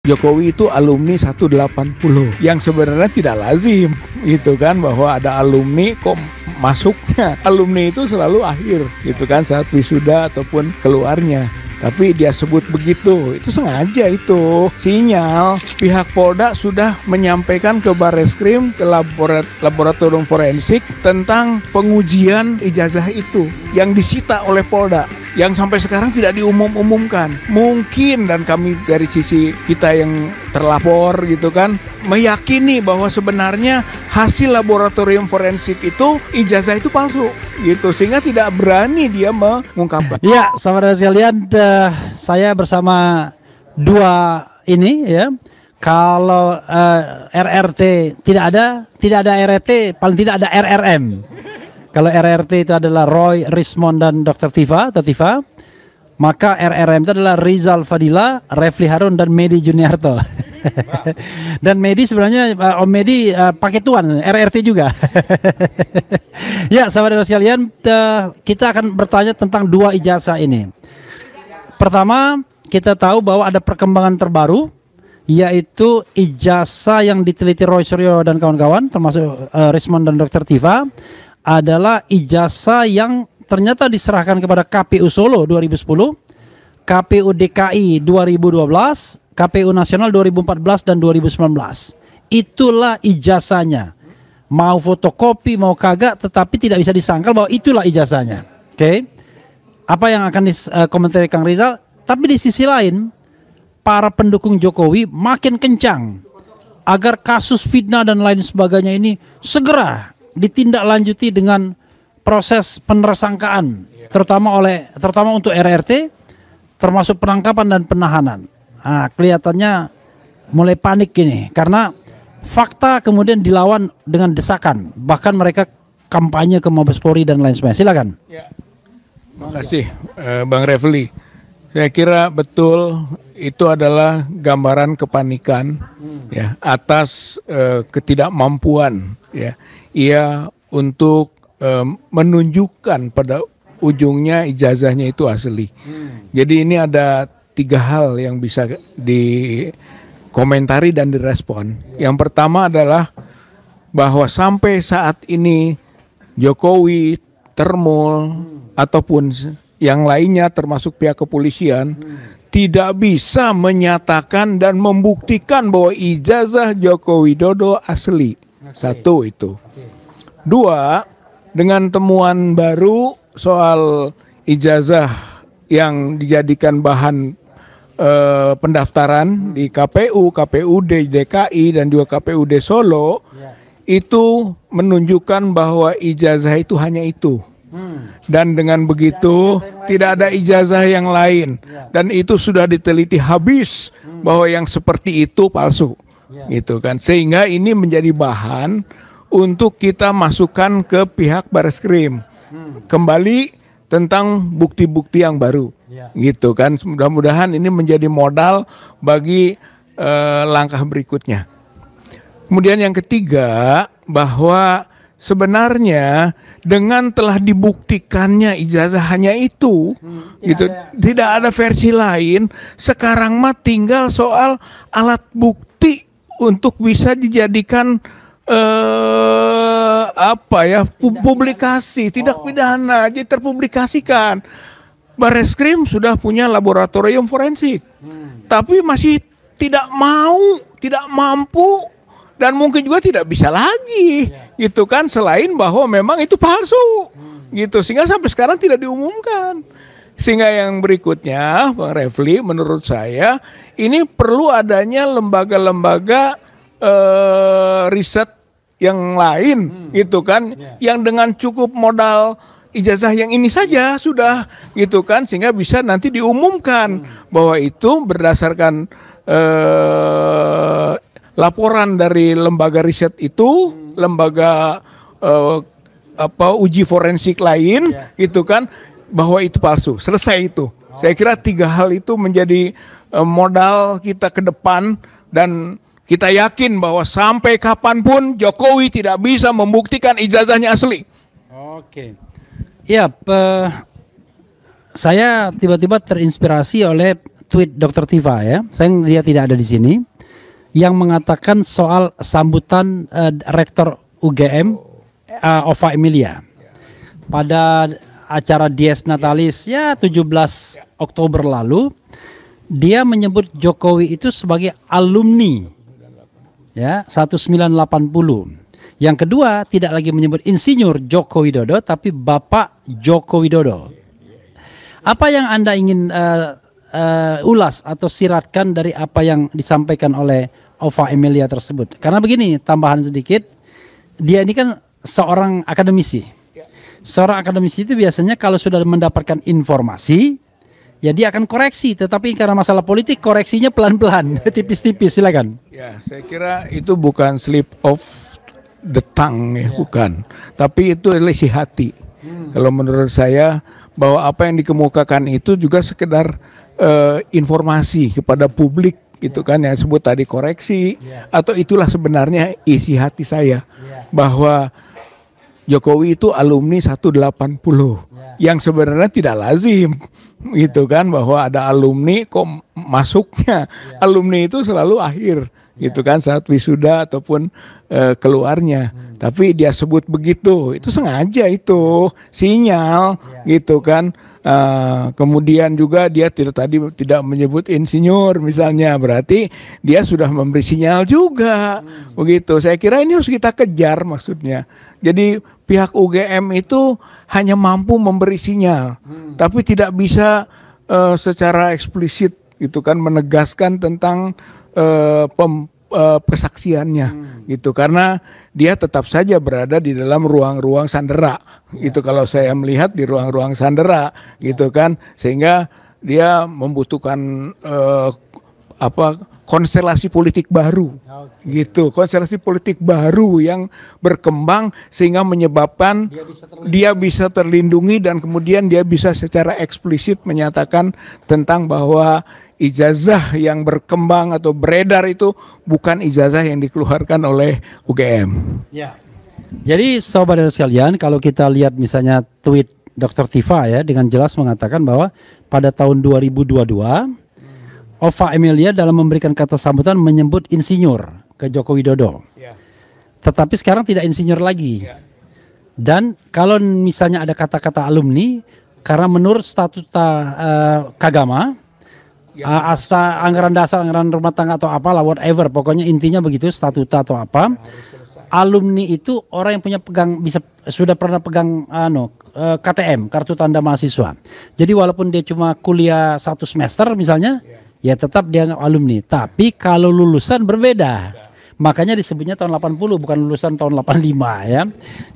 Jokowi itu alumni 180 yang sebenarnya tidak lazim gitu kan, bahwa ada alumni kok masuknya alumni itu selalu akhir gitu kan, saat wisuda ataupun keluarnya. Tapi dia sebut begitu, itu sengaja, itu sinyal pihak Polda sudah menyampaikan ke Barreskrim, ke laboratorium forensik tentang pengujian ijazah itu yang disita oleh Polda, yang sampai sekarang tidak diumumkan. Mungkin, dan kami dari sisi kita yang terlapor gitu kan, meyakini bahwa sebenarnya hasil laboratorium forensik itu ijazah itu palsu gitu, sehingga tidak berani dia mengungkapkan. Ya, saudara sekalian, saya bersama dua ini ya. Kalau RRT tidak ada RRT, paling tidak ada RRM. Kalau RRT itu adalah Roy Rismond dan Dr. Tifa, maka RRM itu adalah Rizal Fadila, Refli Harun dan Medi Juniarto. Dan Medi sebenarnya Om Medi pakai tuan RRT juga. Ya, sahabat sekalian, kita akan bertanya tentang dua ijazah ini. Pertama, kita tahu bahwa ada perkembangan terbaru, yaitu ijazah yang diteliti Roy Suryo dan kawan-kawan, termasuk Rismond dan Dr. Tifa, adalah ijazah yang ternyata diserahkan kepada KPU Solo 2010, KPU DKI 2012, KPU Nasional 2014 dan 2019. Itulah ijazahnya. Mau fotokopi mau kagak, tetapi tidak bisa disangkal bahwa itulah ijazahnya. Oke. Apa yang akan dikomentari Kang Rizal? Tapi di sisi lain, para pendukung Jokowi makin kencang agar kasus fitnah dan lain sebagainya ini segera ditindaklanjuti dengan proses penersangkaan, terutama untuk RRT, termasuk penangkapan dan penahanan. Nah, kelihatannya mulai panik gini karena fakta kemudian dilawan dengan desakan, bahkan mereka kampanye ke Mabes Polri dan lain sebagainya. Silakan. Ya. Terima kasih Bang Refli. Saya kira betul itu adalah gambaran kepanikan ya atas ketidakmampuan ya ia untuk menunjukkan pada ujungnya ijazahnya itu asli. Jadi ini ada 3 hal yang bisa dikomentari dan direspon. Yang pertama adalah bahwa sampai saat ini Jokowi, Termul, ataupun yang lainnya termasuk pihak kepolisian tidak bisa menyatakan dan membuktikan bahwa ijazah Joko Widodo asli. Satu itu. 2, dengan temuan baru soal ijazah yang dijadikan bahan pendaftaran di KPU, KPUD DKI dan juga KPUD Solo, itu menunjukkan bahwa ijazah itu hanya itu. Dan dengan begitu tidak ada ijazah yang lain. Dan itu sudah diteliti habis bahwa yang seperti itu palsu. Gitu kan. Sehingga ini menjadi bahan untuk kita masukkan ke pihak Barreskrim. Kembali tentang bukti-bukti yang baru. Gitu kan. Mudah-mudahan ini menjadi modal bagi langkah berikutnya. Kemudian yang ketiga, bahwa sebenarnya dengan telah dibuktikannya ijazah hanya itu, tidak ada versi lain. Sekarang mah tinggal soal alat bukti untuk bisa dijadikan publikasi, tidak pidana, jadi terpublikasikan. Barreskrim sudah punya laboratorium forensik, tapi masih tidak mampu. Dan mungkin juga tidak bisa lagi, gitu kan, selain bahwa memang itu palsu, gitu, sehingga sampai sekarang tidak diumumkan. Sehingga yang berikutnya, Bang Refli, menurut saya ini perlu adanya lembaga-lembaga riset yang lain, gitu kan, yang dengan cukup modal ijazah yang ini saja sudah, gitu kan, sehingga bisa nanti diumumkan bahwa itu berdasarkan laporan dari lembaga riset itu, lembaga uji forensik lain, gitu kan, bahwa itu palsu. Selesai itu. Saya kira 3 hal itu menjadi modal kita ke depan, dan kita yakin bahwa sampai kapanpun Jokowi tidak bisa membuktikan ijazahnya asli. Oke. Ya, saya tiba-tiba terinspirasi oleh tweet Dr. Tifa ya. Dia tidak ada di sini, yang mengatakan soal sambutan Rektor UGM Ova Emilia pada acara Dies Natalis ya 17 Oktober lalu. Dia menyebut Jokowi itu sebagai alumni ya 1980. Yang kedua, tidak lagi menyebut Insinyur Joko Widodo tapi Bapak Joko Widodo. Apa yang Anda ingin ulas atau siratkan dari apa yang disampaikan oleh Ova Emilia tersebut? Karena begini, tambahan sedikit, dia ini kan seorang akademisi. Seorang akademisi itu biasanya kalau sudah mendapatkan informasi, ya dia akan koreksi, tetapi karena masalah politik koreksinya pelan-pelan, tipis-tipis. Silakan. Ya, saya kira itu bukan slip of the tongue ya, bukan. Tapi itu adalah isi hati. Kalau menurut saya bahwa apa yang dikemukakan itu juga sekedar informasi kepada publik gitu kan, yang disebut tadi koreksi, atau itulah sebenarnya isi hati saya bahwa Jokowi itu alumni 180 yang sebenarnya tidak lazim gitu kan, bahwa ada alumni kok masuknya alumni itu selalu akhir gitu kan, saat wisuda ataupun keluarnya, tapi dia sebut begitu, itu sengaja, itu sinyal gitu kan. Kemudian juga dia tidak menyebut insinyur misalnya, berarti dia sudah memberi sinyal juga begitu. Saya kira ini harus kita kejar maksudnya. Jadi pihak UGM itu hanya mampu memberi sinyal, tapi tidak bisa secara eksplisit gitu kan menegaskan tentang persaksiannya gitu, karena dia tetap saja berada di dalam ruang-ruang sandera gitu, kalau saya melihat di ruang-ruang sandera gitu kan, sehingga dia membutuhkan konstelasi politik baru gitu, konstelasi politik baru yang berkembang sehingga menyebabkan dia bisa terlindungi dan kemudian dia bisa secara eksplisit menyatakan tentang bahwa ijazah yang berkembang atau beredar itu bukan ijazah yang dikeluarkan oleh UGM. Ya. Jadi sobat sekalian, kalau kita lihat misalnya tweet Dr. Tifa ya, dengan jelas mengatakan bahwa pada tahun 2022 Ova Emilia dalam memberikan kata sambutan menyebut insinyur ke Joko Widodo. Tetapi sekarang tidak insinyur lagi. Dan kalau misalnya ada kata-kata alumni, karena menurut statuta Kagama, asta anggaran dasar, anggaran rumah tangga atau apalah, whatever, pokoknya intinya begitu, statuta atau apa, alumni itu orang yang punya sudah pernah pegang KTM, kartu tanda mahasiswa. Jadi walaupun dia cuma kuliah 1 semester misalnya, ya tetap dia alumni. Tapi kalau lulusan berbeda, makanya disebutnya tahun 80 bukan lulusan tahun 85 ya.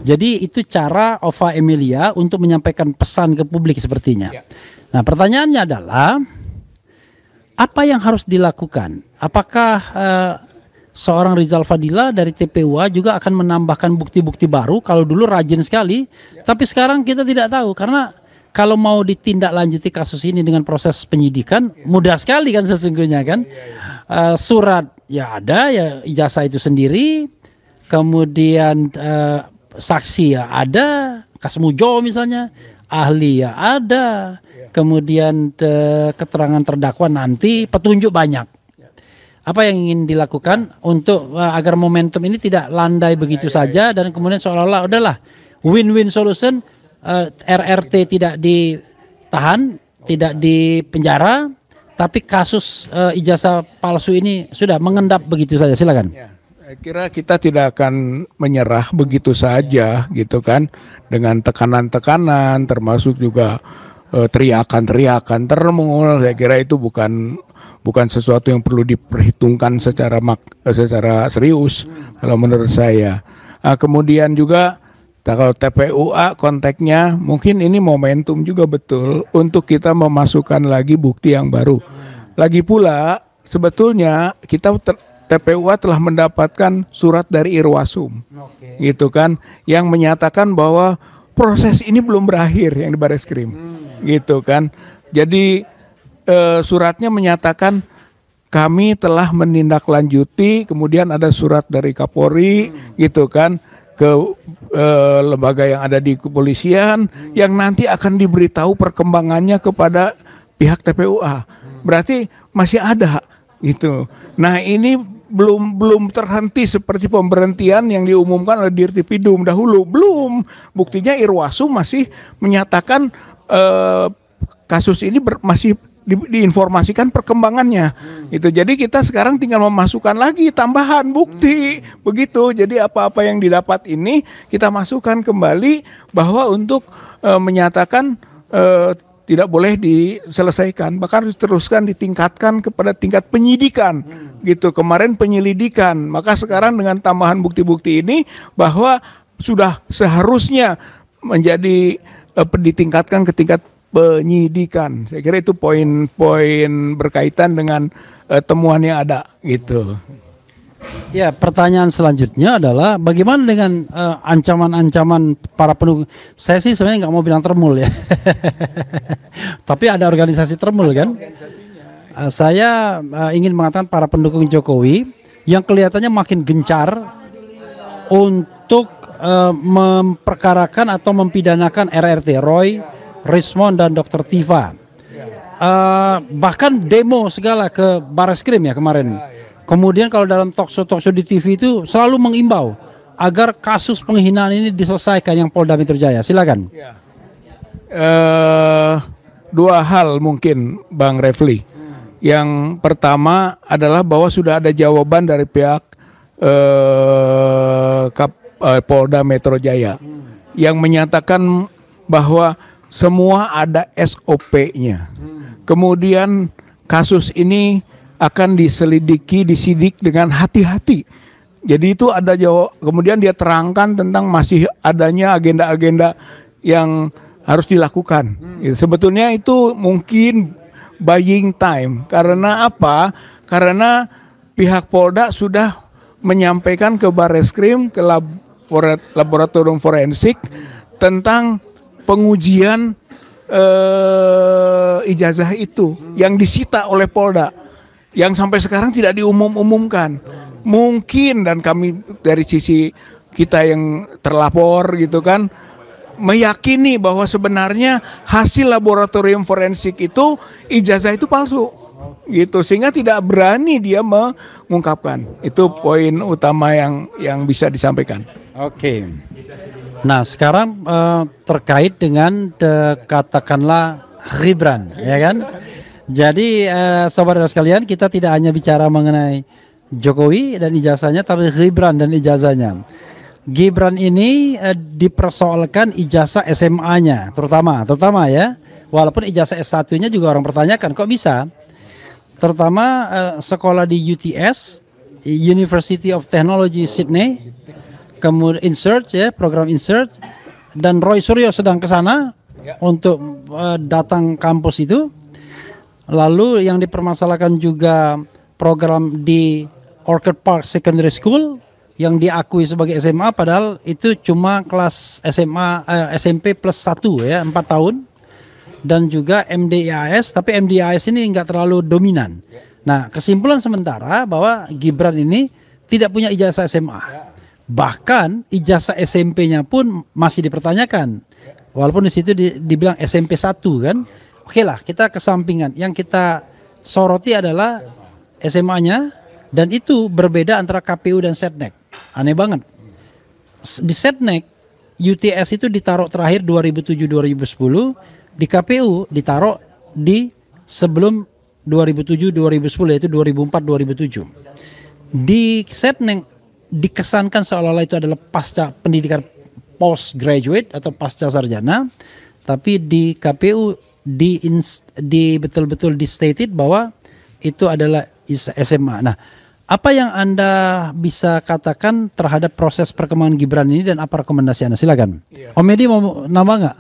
Jadi itu cara Ova Emilia untuk menyampaikan pesan ke publik sepertinya. Nah, pertanyaannya adalah apa yang harus dilakukan? Apakah seorang Rizal Fadila dari TPUA juga akan menambahkan bukti-bukti baru? Kalau dulu rajin sekali, tapi sekarang kita tidak tahu, karena kalau mau ditindaklanjuti kasus ini dengan proses penyidikan mudah sekali kan sesungguhnya kan. Surat ya ada, ya ijazah itu sendiri, kemudian saksi ya ada, Kasmujo misalnya, ahli ya ada, kemudian keterangan terdakwa nanti, petunjuk banyak. Apa yang ingin dilakukan untuk agar momentum ini tidak landai begitu saja dan kemudian seolah-olah udahlah win-win solution, RRT tidak ditahan, tidak dipenjara, tapi kasus ijazah palsu ini sudah mengendap begitu saja. Silakan. Saya kira kita tidak akan menyerah begitu saja gitu kan, dengan tekanan-tekanan termasuk juga teriakan-teriakan termul. Saya kira itu bukan sesuatu yang perlu diperhitungkan secara serius kalau menurut saya. Kemudian juga kalau TPUA konteksnya mungkin ini momentum juga betul untuk kita memasukkan lagi bukti yang baru. Lagi pula sebetulnya kita TPUA telah mendapatkan surat dari Irwasum, gitu kan, yang menyatakan bahwa proses ini belum berakhir yang di Bareskrim, gitu kan. Jadi suratnya menyatakan kami telah menindaklanjuti, kemudian ada surat dari Kapolri, gitu kan, ke lembaga yang ada di kepolisian yang nanti akan diberitahu perkembangannya kepada pihak TPUA. berarti masih ada gitu. Nah ini belum terhenti seperti pemberhentian yang diumumkan oleh Dirtipidum dahulu, belum. Buktinya Irwasum masih menyatakan kasus ini masih diinformasikan perkembangannya. Itu jadi kita sekarang tinggal memasukkan lagi tambahan bukti begitu. Jadi apa-apa yang didapat ini kita masukkan kembali bahwa untuk menyatakan tidak boleh diselesaikan, bahkan harus diteruskan ditingkatkan kepada tingkat penyidikan gitu. Kemarin penyelidikan, maka sekarang dengan tambahan bukti-bukti ini bahwa sudah seharusnya menjadi ditingkatkan ke tingkat penyidikan. Saya kira itu poin-poin berkaitan dengan temuan yang ada gitu. Ya, pertanyaan selanjutnya adalah bagaimana dengan ancaman-ancaman para pendukung? Saya sih sebenarnya nggak mau bilang termul ya, tapi ada organisasi termul kan. Saya ingin mengatakan para pendukung Jokowi yang kelihatannya makin gencar untuk memperkarakan atau mempidanakan RRT, Roy, Rismon dan Dr. Tifa. Bahkan demo segala ke Barreskrim ya kemarin. Kemudian kalau dalam talkshow di TV itu selalu mengimbau agar kasus penghinaan ini diselesaikan yang Polda Metro Jaya. Silakan. Dua hal mungkin Bang Refli. Yang pertama adalah bahwa sudah ada jawaban dari pihak Polda Metro Jaya yang menyatakan bahwa semua ada SOP-nya. Kemudian kasus ini akan disidik dengan hati-hati. Jadi itu ada kemudian dia terangkan tentang masih adanya agenda-agenda yang harus dilakukan. Sebetulnya itu mungkin buying time. Karena apa? Karena pihak Polda sudah menyampaikan ke Barreskrim, ke laboratorium forensik tentang pengujian ijazah itu yang disita oleh Polda, yang sampai sekarang tidak diumumkan. Mungkin dan kami dari sisi kita yang terlapor gitu kan meyakini bahwa sebenarnya hasil laboratorium forensik itu ijazah itu palsu gitu, sehingga tidak berani dia mengungkapkan. Itu poin utama yang bisa disampaikan. Oke. Nah sekarang terkait dengan katakanlah Gibran, ya kan? Jadi saudara sekalian, kita tidak hanya bicara mengenai Jokowi dan ijazahnya, tapi Gibran dan ijazahnya. Gibran ini dipersoalkan ijazah SMA-nya, terutama ya. Walaupun ijazah S1-nya juga orang pertanyakan, kok bisa? Terutama sekolah di UTS, University of Technology Sydney, kemudian Insert ya, program Insert, dan Roy Suryo sedang ke sana untuk datang kampus itu. Lalu yang dipermasalahkan juga program di Orchid Park Secondary School yang diakui sebagai SMA, padahal itu cuma kelas SMP plus 1 ya, 4 tahun. Dan juga MDIAS, tapi MDIAS ini enggak terlalu dominan. Nah, kesimpulan sementara bahwa Gibran ini tidak punya ijazah SMA. Bahkan ijazah SMP-nya pun masih dipertanyakan. Walaupun di situ dibilang SMP 1 kan. Oke lah, kita kesampingan. Yang kita soroti adalah SMA-nya, dan itu berbeda antara KPU dan Setnek. Aneh banget. Di Setnek, UTS itu ditaruh terakhir 2007-2010, di KPU ditaruh di sebelum 2007-2010, yaitu 2004-2007. Di Setnek dikesankan seolah-olah itu adalah pasca pendidikan postgraduate atau pasca sarjana, tapi di KPU di betul-betul di-stated bahwa itu adalah SMA. Nah, apa yang Anda bisa katakan terhadap proses perkembangan Gibran ini dan apa rekomendasi Anda? Silakan. Om Medi mau nama nggak?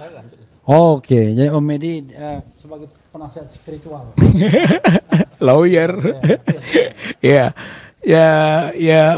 Oke, jadi Om Medi sebagai penasihat spiritual. Lawyer. Ya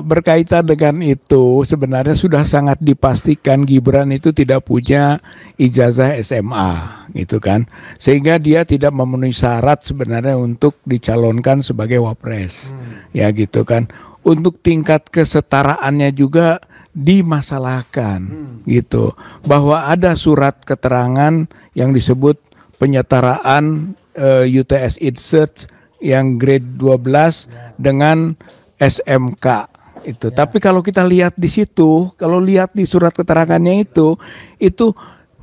berkaitan dengan itu sebenarnya sudah sangat dipastikan Gibran itu tidak punya ijazah SMA gitu kan, sehingga dia tidak memenuhi syarat sebenarnya untuk dicalonkan sebagai wapres. Ya gitu kan. Untuk tingkat kesetaraannya juga dimasalahkan gitu, bahwa ada surat keterangan yang disebut penyetaraan UTS Insert yang grade 12 dengan SMK itu. Tapi kalau kita lihat di situ, kalau lihat di surat keterangannya itu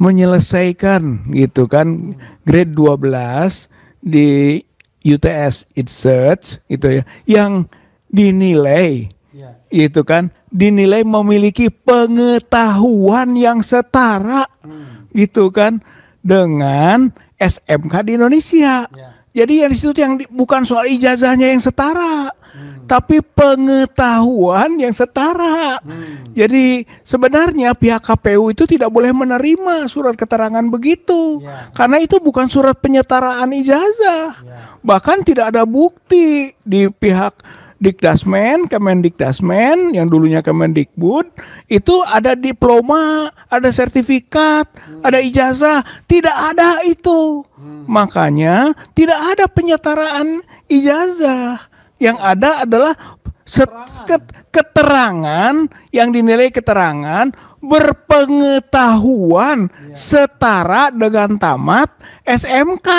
menyelesaikan gitu kan grade 12 di UTS Insert itu ya, yang dinilai itu kan dinilai memiliki pengetahuan yang setara gitu kan dengan SMK di Indonesia. Jadi yang di situ bukan soal ijazahnya yang setara, tapi pengetahuan yang setara. Jadi sebenarnya pihak KPU itu tidak boleh menerima surat keterangan begitu, karena itu bukan surat penyetaraan ijazah. Bahkan tidak ada bukti di pihak Dikdasmen, Kemendikdasmen yang dulunya Kemendikbud itu ada diploma, ada sertifikat, ada ijazah, tidak ada itu. Makanya tidak ada penyetaraan ijazah. Yang ada adalah keterangan yang dinilai keterangan berpengetahuan setara dengan tamat SMK.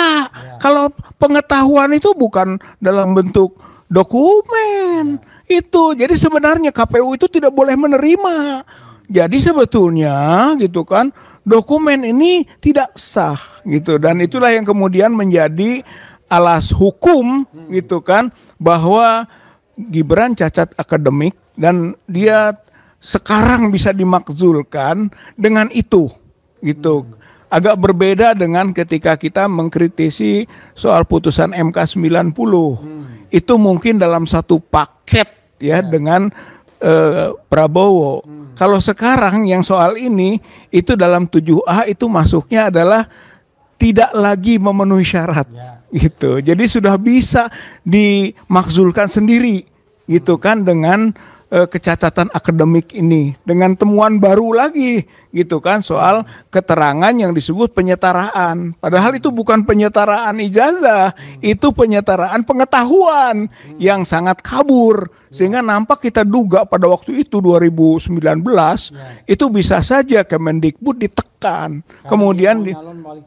Kalau pengetahuan itu bukan dalam bentuk dokumen itu. Jadi sebenarnya KPU itu tidak boleh menerima. Jadi sebetulnya gitu kan dokumen ini tidak sah gitu, dan itulah yang kemudian menjadi alas hukum gitu kan bahwa Gibran cacat akademik dan dia sekarang bisa dimakzulkan dengan itu gitu. Agak berbeda dengan ketika kita mengkritisi soal putusan MK 90. Itu mungkin dalam satu paket ya dengan Prabowo. Kalau sekarang yang soal ini itu dalam 7A itu masuknya adalah tidak lagi memenuhi syarat gitu. Jadi sudah bisa dimakzulkan sendiri gitu kan dengan kecacatan akademik ini, dengan temuan baru lagi gitu kan soal keterangan yang disebut penyetaraan. Padahal itu bukan penyetaraan ijazah, itu penyetaraan pengetahuan yang sangat kabur. Sehingga nampak kita duga pada waktu itu 2019 itu bisa saja Kemendikbud ditekan. Kemudian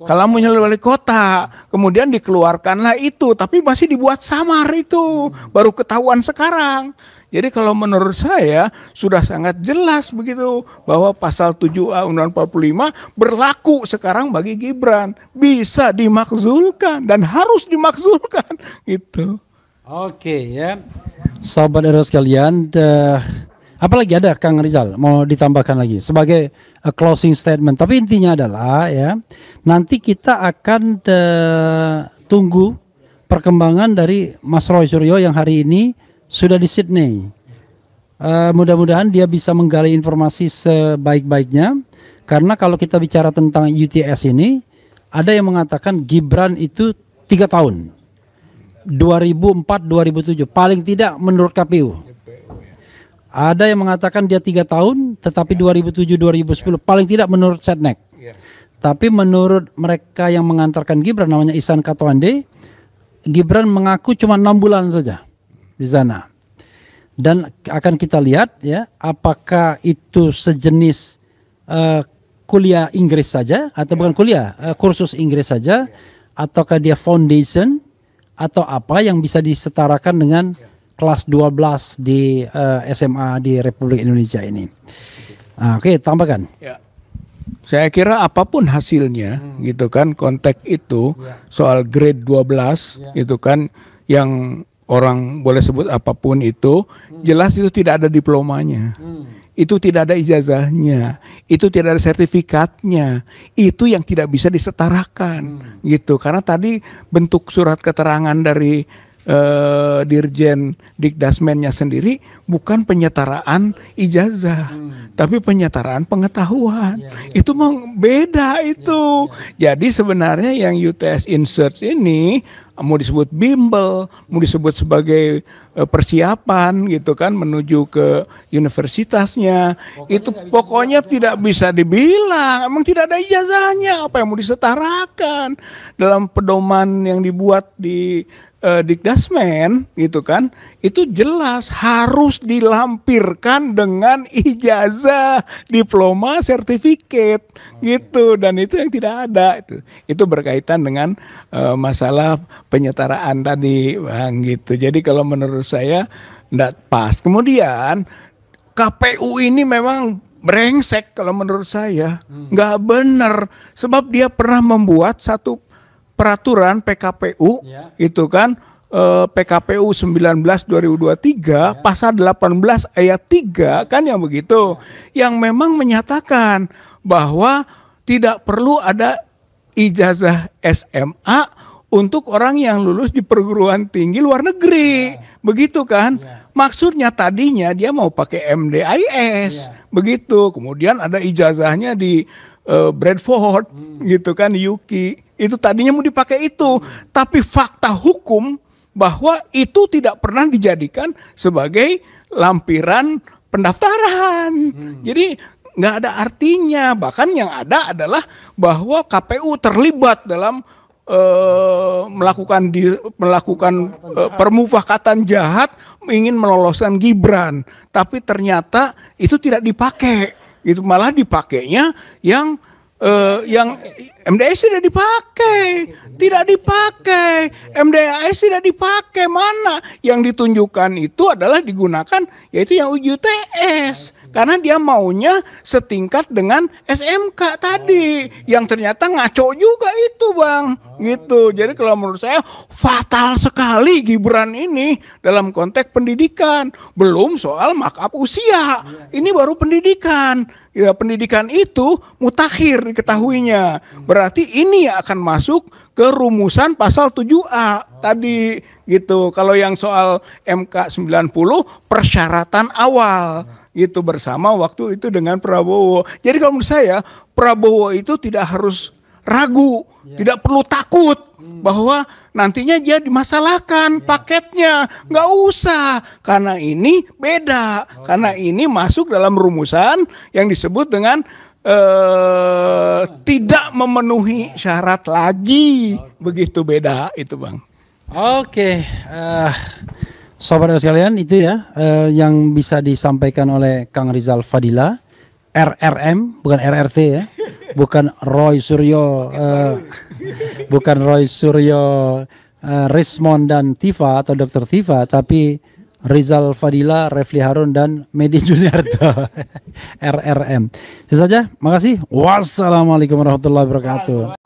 kalau menyalon wali kota, kemudian dikeluarkanlah itu, tapi masih dibuat samar itu, baru ketahuan sekarang. Jadi kalau menurut saya sudah sangat jelas begitu bahwa pasal 7A Undang-Undang 45 berlaku sekarang bagi Gibran, bisa dimakzulkan dan harus dimakzulkan itu. Oke ya, sobat Ero sekalian, apalagi ada Kang Rizal mau ditambahkan lagi sebagai closing statement. Tapi intinya adalah ya nanti kita akan tunggu perkembangan dari Mas Roy Suryo yang hari ini sudah di Sydney. Mudah-mudahan dia bisa menggali informasi sebaik-baiknya. Karena kalau kita bicara tentang UTS ini, ada yang mengatakan Gibran itu 3 tahun. 2004-2007 paling tidak menurut KPU. Ada yang mengatakan dia 3 tahun, tetapi 2007-2010 paling tidak menurut Setnek. Tapi menurut mereka yang mengantarkan Gibran, namanya Ihsan Katwande, Gibran mengaku cuma 6 bulan saja di sana. Dan akan kita lihat ya apakah itu sejenis kuliah Inggris saja atau bukan kuliah, kursus Inggris saja, ataukah dia foundation atau apa yang bisa disetarakan dengan kelas 12 di SMA di Republik Indonesia ini. Oke, tambahkan. Ya. Saya kira apapun hasilnya gitu kan, konteks itu soal grade 12 gitu kan, yang orang boleh sebut apapun itu, jelas itu tidak ada diplomanya, itu tidak ada ijazahnya, itu tidak ada sertifikatnya, itu yang tidak bisa disetarakan gitu. Karena tadi bentuk surat keterangan dari Dirjen Dikdasmennya sendiri bukan penyetaraan ijazah, tapi penyetaraan pengetahuan. Itu beda itu. Jadi sebenarnya yang UTS Insert ini mau disebut bimbel, mau disebut sebagai persiapan gitu kan menuju ke universitasnya, pokoknya tidak bisa dibilang, emang tidak ada ijazahnya, apa yang mau disetarakan dalam pedoman yang dibuat di Dikdasmen gitu kan, itu jelas harus dilampirkan dengan ijazah, diploma, sertifikat gitu, dan itu yang tidak ada. Itu berkaitan dengan masalah penyetaraan tadi Bang gitu. Jadi kalau menurut saya tidak pas. Kemudian KPU ini memang brengsek kalau menurut saya, nggak benar, sebab dia pernah membuat satu peraturan PKPU itu kan, PKPU 19/2023 pasal 18 ayat 3 kan yang begitu, yang memang menyatakan bahwa tidak perlu ada ijazah SMA untuk orang yang lulus di perguruan tinggi luar negeri, begitu kan? Maksudnya tadinya dia mau pakai MDIS, begitu. Kemudian ada ijazahnya di Bradford, gitu kan, di UK. Itu tadinya mau dipakai itu, tapi fakta hukum bahwa itu tidak pernah dijadikan sebagai lampiran pendaftaran. Jadi nggak ada artinya. Bahkan yang ada adalah bahwa KPU terlibat dalam melakukan permufakatan jahat ingin meloloskan Gibran, tapi ternyata itu tidak dipakai. Itu malah dipakainya yang MDIS tidak dipakai, MDIS tidak dipakai, mana yang ditunjukkan itu adalah digunakan yaitu yang uji UTS, karena dia maunya setingkat dengan SMK tadi, yang ternyata ngaco juga itu Bang, gitu. Jadi kalau menurut saya fatal sekali Gibran ini dalam konteks pendidikan, belum soal markup usia, ini baru pendidikan. Ya, pendidikan itu mutakhir diketahuinya. Berarti ini akan masuk ke rumusan pasal 7A tadi gitu. Kalau yang soal MK 90 persyaratan awal gitu, bersama waktu itu dengan Prabowo. Jadi kalau menurut saya Prabowo itu tidak harus ragu, tidak perlu takut bahwa nantinya dia dimasalahkan paketnya, nggak usah, karena ini beda, karena ini masuk dalam rumusan yang disebut dengan tidak memenuhi syarat lagi, begitu beda itu Bang. Oke, sobat sekalian, itu ya yang bisa disampaikan oleh Kang Rizal Fadila, RRM bukan RRT ya. Bukan Roy Suryo, bukan Roy Suryo Rismon dan Tifa atau Dr. Tifa, tapi Rizal Fadila, Refli Harun dan Medi Juniarto. RRM. Itu saja, makasih. Wassalamualaikum warahmatullahi wabarakatuh.